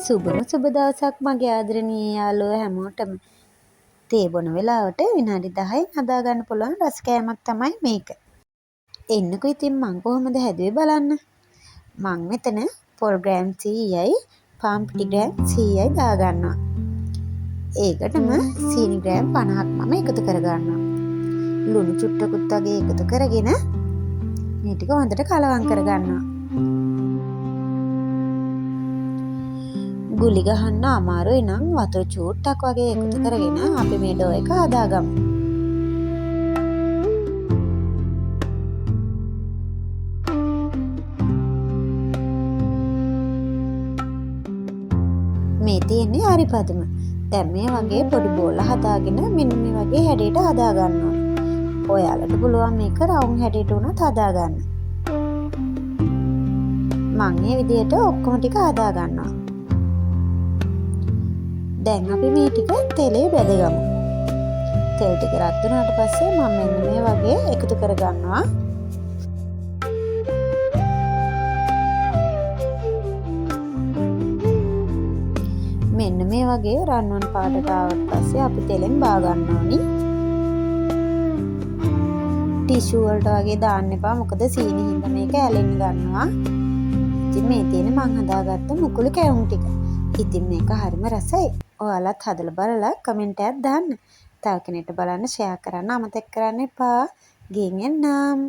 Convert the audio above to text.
සුබම සුබ දවසක් මගේ ආදරණීය යාළුවෝ හැමෝටම. තේ බොන වෙලාවට විනාඩි 10න් හදා ගන්න පුළුවන් රස කෑමක් තමයි මේක. එන්නකෝ ඉතින් මං කොහොමද හැදුවේ බලන්න. මං මෙතන පොල් ග්‍රෑම් 100යි පාන් පිටි ග්‍රෑම් 100යි දාගන්නවා. ඒකටම සීනි ග්‍රෑම් 50ක් මම එකතු කරගන්නවා. ලුණු චුට්ටකුත් වගේ එකතු කරගෙන මේ ටික හොඳට කලවම් කරගන්නවා. ගුලි ගහන්න අමාරුයි නම් වතුර චූට්ටක් වගේ එකතු කරගෙන අපි මේ ඩෝ එක හදාගමු. මේ තියෙන්නේ හරි පදම. දැන් මේ වගේ පොඩි බෝල හදාගෙන මෙන්න මේ වගේ හැඩයට හදා ගන්න ඕනේ. ඔයාලට පුළුවන් මේක රවුම් හැඩයට උනත් හදා ගන්න. මම මේ විදිහට ඔක්කොම ටික හදා ගන්නවා. දැන් අපි මේ ටික තෙලේ බැදගමු. තෙල් ටික රත් වුණාට පස්සේ මම මෙන්න මේ වගේ එකතු කරගන්නවා. මෙන්න මේ වගේ රන්වන් පාටට ආවට පස්සේ අපි තෙලෙන් බා ගන්න ඕනි. ටිෂු වලට වගේ දාන්න එපා මොකද සීනි හින්දා මේක ඇලෙන්න ගන්නවා. ඉතින් මේ තියෙන මං හදාගත්ත මුකුළු කැවුම් ටික. ඉතින් මේක හරිම රසයි. ඔයාලත් හදලා බලලා කමෙන්ට් එකක් දාන්න. තව කෙනෙක්ට බලන්න ෂෙයා කරන්න අමතක කරන්න එපා. ගෙන් එන්නම්.